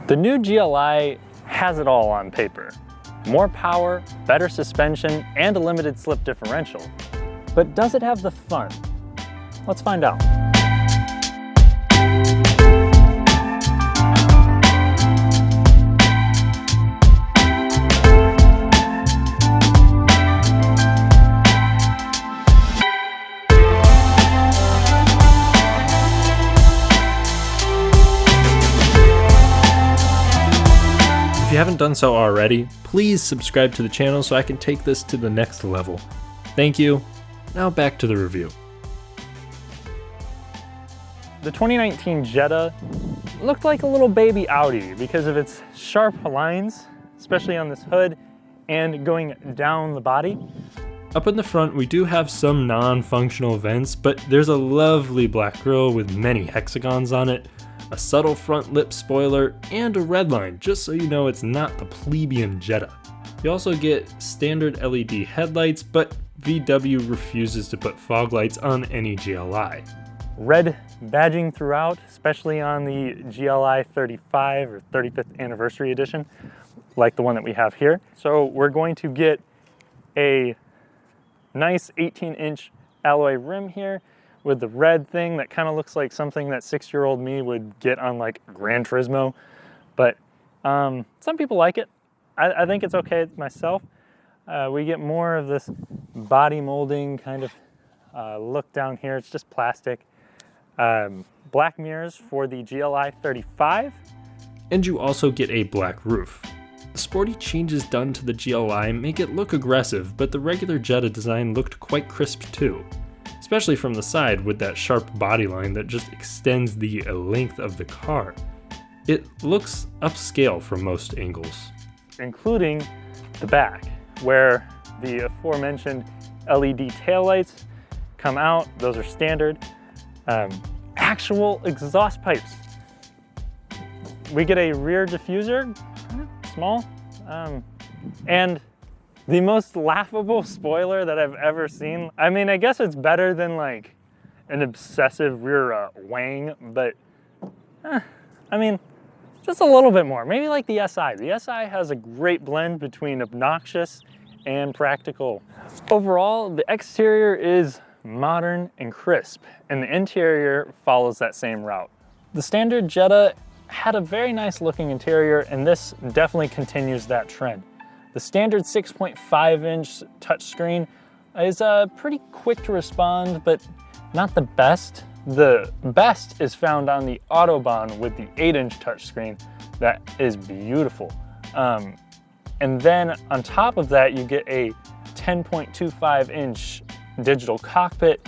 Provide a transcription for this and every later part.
The new GLI has it all on paper. More power, better suspension, and a limited slip differential. But does it have the fun? Let's find out. If you haven't done so already, please subscribe to the channel so I can take this to the next level. Thank you. Now back to the review. The 2019 Jetta looked like a little baby Audi because of its sharp lines, especially on this hood and going down the body. Up in the front, we do have some non-functional vents, but there's a lovely black grille with many hexagons on it, a subtle front lip spoiler, and a red line, just so you know it's not the plebeian Jetta. You also get standard LED headlights, but VW refuses to put fog lights on any GLI. Red badging throughout, especially on the GLI 35 or 35th anniversary edition, like the one that we have here. So we're going to get a nice 18-inch alloy rim here with the red thing that kind of looks like something that 6-year-old me would get on like Gran Turismo. But some people like it. I think it's okay myself. We get more of this body molding kind of look down here. It's just plastic. Black mirrors for the GLI 35. And you also get a black roof. The sporty changes done to the GLI make it look aggressive, but the regular Jetta design looked quite crisp too. Especially from the side with that sharp body line that just extends the length of the car. It looks upscale from most angles. Including the back, where the aforementioned LED taillights come out. Those are standard. Actual exhaust pipes. We get a rear diffuser, small, and the most laughable spoiler that I've ever seen. I mean, I guess it's better than like an obsessive rear wang, but I mean, just a little bit more. Maybe like the SI. The SI has a great blend between obnoxious and practical. Overall, the exterior is modern and crisp, and the interior follows that same route. The standard Jetta had a very nice looking interior, and this definitely continues that trend. The standard 6.5-inch touchscreen is pretty quick to respond, but not the best. The best is found on the Autobahn with the 8-inch touchscreen. That is beautiful. And then on top of that, you get a 10.25-inch digital cockpit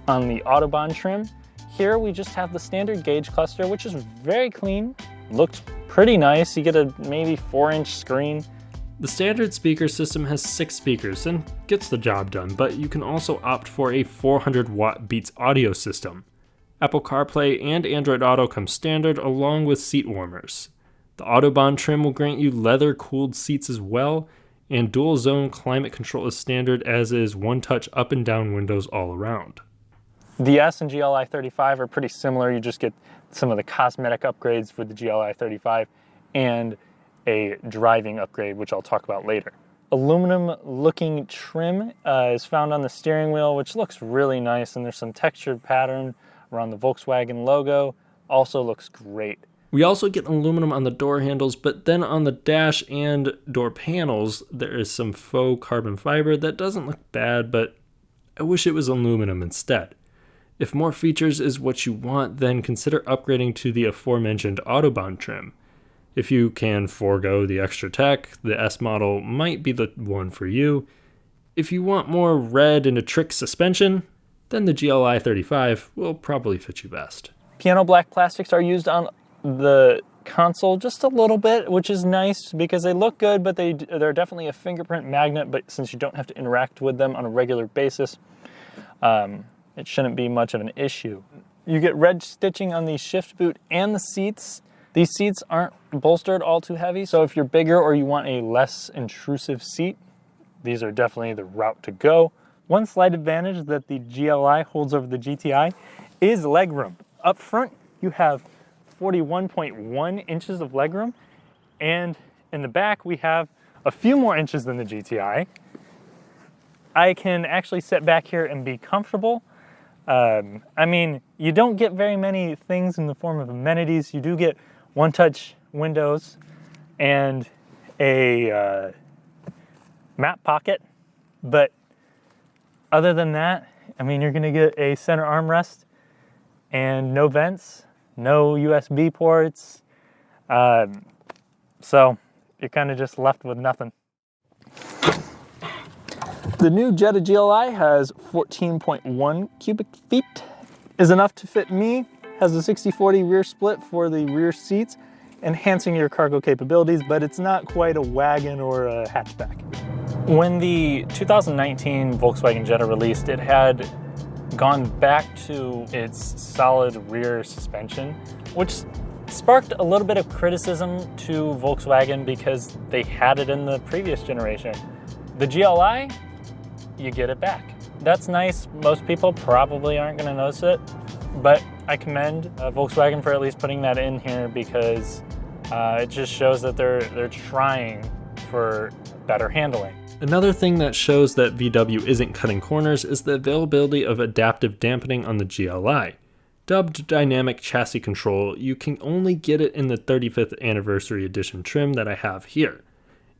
on the Autobahn trim. Here we just have the standard gauge cluster, which is very clean, looks pretty nice. You get a maybe 4-inch screen. The standard speaker system has 6 speakers and gets the job done, but you can also opt for a 400-watt Beats audio system. Apple CarPlay and Android Auto come standard along with seat warmers. The Autobahn trim will grant you leather-cooled seats as well, and dual-zone climate control is standard, as is one-touch up and down windows all around. The S and GLI 35 are pretty similar. You just get some of the cosmetic upgrades with the GLI 35 and a driving upgrade, which I'll talk about later. Aluminum looking trim is found on the steering wheel, which looks really nice, and there's some textured pattern around the Volkswagen logo. Also looks great. We also get aluminum on the door handles, but then on the dash and door panels, there is some faux carbon fiber that doesn't look bad, but I wish it was aluminum instead. If more features is what you want, then consider upgrading to the aforementioned Autobahn trim. If you can forego the extra tech, the S model might be the one for you. If you want more red and a trick suspension, then the GLI 35 will probably fit you best. Piano black plastics are used on the console just a little bit, which is nice because they look good, but they're definitely a fingerprint magnet, but since you don't have to interact with them on a regular basis, it shouldn't be much of an issue. You get red stitching on the shift boot and the seats. These seats aren't bolstered all too heavy, so if you're bigger or you want a less intrusive seat, these are definitely the route to go. One slight advantage that the GLI holds over the GTI is legroom. Up front, you have 41.1 inches of legroom. And in the back, we have a few more inches than the GTI. I can actually sit back here and be comfortable. I mean, you don't get very many things in the form of amenities. You do get one-touch windows and a map pocket, but other than that, I mean, you're gonna get a center armrest and no vents, no USB ports, so you're kind of just left with nothing. The new Jetta GLI has 14.1 cubic feet, is enough to fit me, has a 60/40 rear split for the rear seats, enhancing your cargo capabilities, but it's not quite a wagon or a hatchback. When the 2019 Volkswagen Jetta released, it had gone back to its solid rear suspension, which sparked a little bit of criticism to Volkswagen because they had it in the previous generation. The GLI, you get it back. That's nice. Most people probably aren't going to notice it, but I commend Volkswagen for at least putting that in here because it just shows that they're trying for better handling. Another thing that shows that VW isn't cutting corners is the availability of adaptive dampening on the GLI. Dubbed Dynamic Chassis Control, you can only get it in the 35th Anniversary Edition trim that I have here.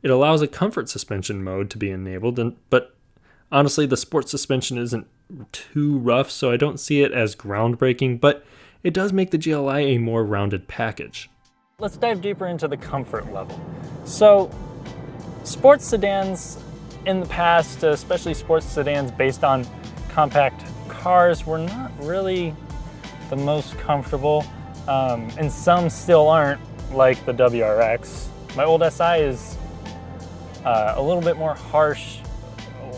It allows a comfort suspension mode to be enabled, but honestly, the sport suspension isn't too rough, so I don't see it as groundbreaking, but it does make the GLI a more rounded package. Let's dive deeper into the comfort level. So, sports sedans in the past, especially sports sedans based on compact cars, were not really the most comfortable, and some still aren't, like the WRX. My old SI is a little bit more harsh,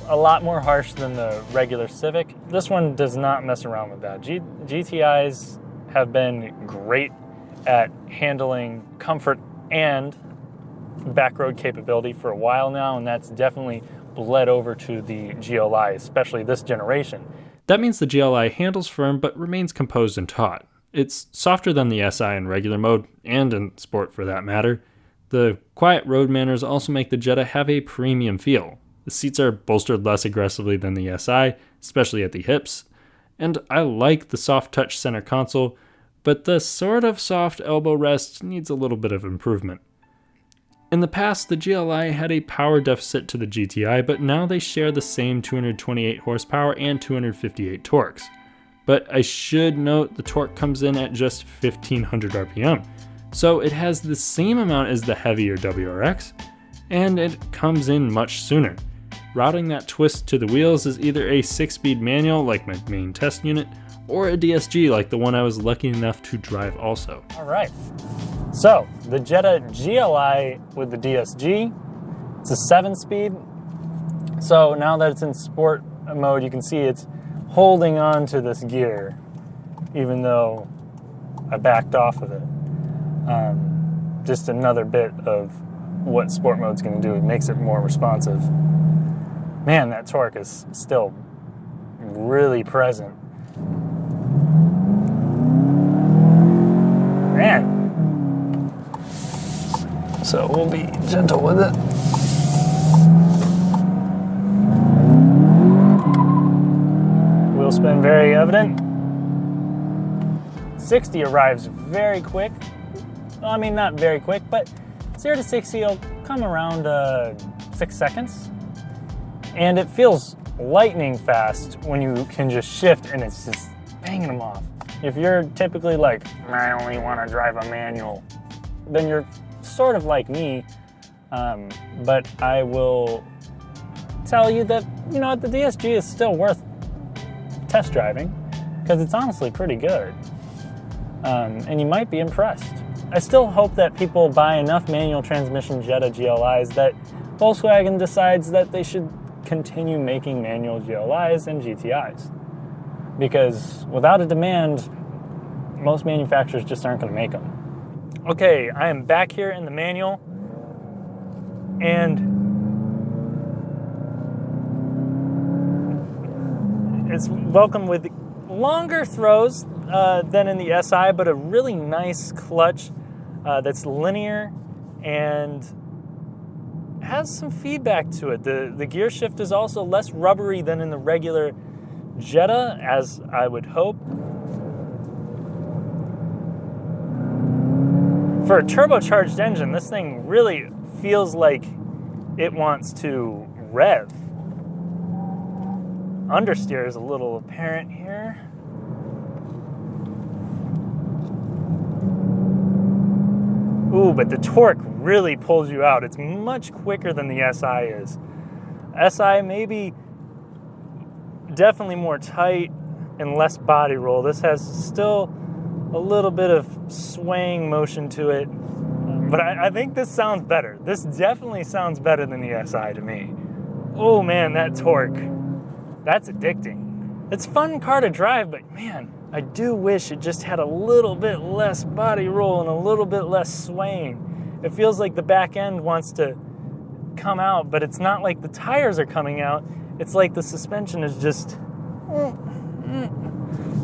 a lot more harsh than the regular Civic. This one does not mess around with that. GTIs have been great at handling comfort and backroad capability for a while now, and that's definitely bled over to the GLI, especially this generation. That means the GLI handles firm but remains composed and taut. It's softer than the SI in regular mode, and in sport for that matter. The quiet road manners also make the Jetta have a premium feel. The seats are bolstered less aggressively than the SI, especially at the hips, and I like the soft touch center console, but the sort of soft elbow rest needs a little bit of improvement. In the past, the GLI had a power deficit to the GTI, but now they share the same 228 horsepower and 258 torques. But I should note the torque comes in at just 1500 RPM, so it has the same amount as the heavier WRX, and it comes in much sooner. Routing that twist to the wheels is either a 6-speed manual like my main test unit, or a DSG like the one I was lucky enough to drive also. All right, so the Jetta GLI with the DSG, it's a 7-speed. So now that it's in sport mode, you can see it's holding on to this gear, even though I backed off of it. Just another bit of what sport mode's gonna do. It makes it more responsive. Man, that torque is still really present. Man. So we'll be gentle with it. Wheel spin very evident. 60 arrives very quick. Well, I mean, not very quick, but 0 to 60 will come around 6 seconds. And it feels lightning fast when you can just shift and it's just banging them off. If you're typically like, I only want to drive a manual, then you're sort of like me, but I will tell you that, you know, the DSG is still worth test driving because it's honestly pretty good, and you might be impressed. I still hope that people buy enough manual transmission Jetta GLIs that Volkswagen decides that they should continue making manual GLIs and GTIs, because without a demand, most manufacturers just aren't going to make them. Okay, I am back here in the manual, and it's welcome with longer throws. than in the SI, but a really nice clutch that's linear and has some feedback to it. The gear shift is also less rubbery than in the regular Jetta, as I would hope. For a turbocharged engine, this thing really feels like it wants to rev. Understeer is a little apparent here. Ooh, but the torque really pulls you out. It's much quicker than the SI is. SI maybe definitely more tight and less body roll. This has still a little bit of swaying motion to it, but I think this sounds better. This definitely sounds better than the SI to me. Oh man, that torque, that's addicting. It's a fun car to drive, but man, I do wish it just had a little bit less body roll and a little bit less swaying. It feels like the back end wants to come out, but it's not like the tires are coming out. It's like the suspension is just...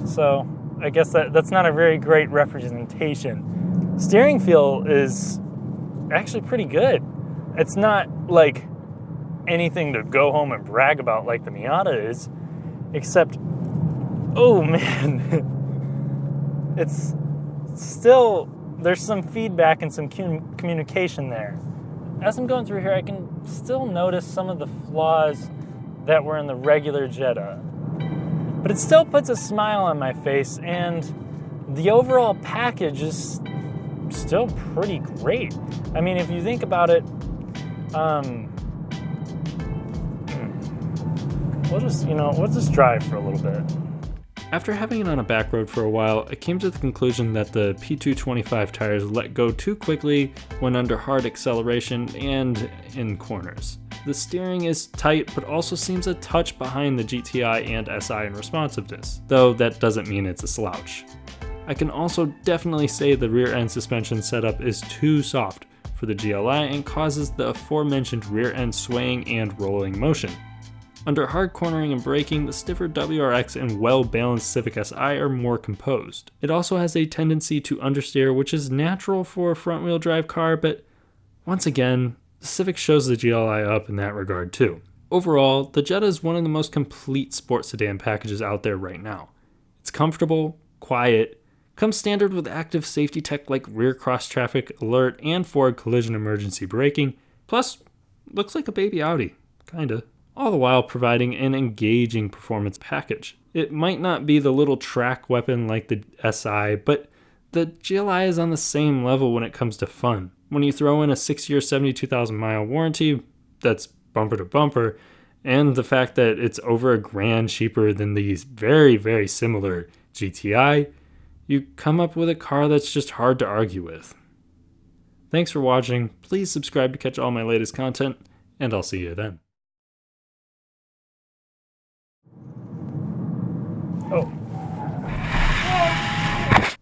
So I guess that's not a very great representation. Steering feel is actually pretty good. It's not like anything to go home and brag about like the Miata is, except, oh man, it's still, there's some feedback and some communication there. As I'm going through here, I can still notice some of the flaws that were in the regular Jetta, but it still puts a smile on my face, and the overall package is still pretty great. I mean, if you think about it, we'll just drive for a little bit. After having it on a back road for a while, I came to the conclusion that the P225 tires let go too quickly when under hard acceleration and in corners. The steering is tight, but also seems a touch behind the GTI and SI in responsiveness, though that doesn't mean it's a slouch. I can also definitely say the rear end suspension setup is too soft for the GLI and causes the aforementioned rear end swaying and rolling motion. Under hard cornering and braking, the stiffer WRX and well-balanced Civic SI are more composed. It also has a tendency to understeer, which is natural for a front-wheel drive car, but once again, the Civic shows the GLI up in that regard too. Overall, the Jetta is one of the most complete sports sedan packages out there right now. It's comfortable, quiet, comes standard with active safety tech like rear cross-traffic alert and forward collision emergency braking, plus looks like a baby Audi, kinda. All the while providing an engaging performance package. It might not be the little track weapon like the SI, but the GLI is on the same level when it comes to fun. When you throw in a 6-year, 72,000 mile warranty that's bumper to bumper, and the fact that it's over $1,000 cheaper than these very, very similar GTI, you come up with a car that's just hard to argue with. Thanks for watching. Please subscribe to catch all my latest content, and I'll see you then. Oh.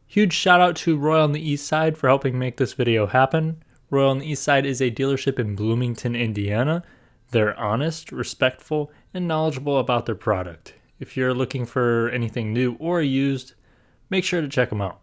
Huge shout out to Roy on the Eastside for helping make this video happen. Roy on the Eastside is a dealership in Bloomington, Indiana. They're honest, respectful, and knowledgeable about their product. If you're looking for anything new or used, make sure to check them out.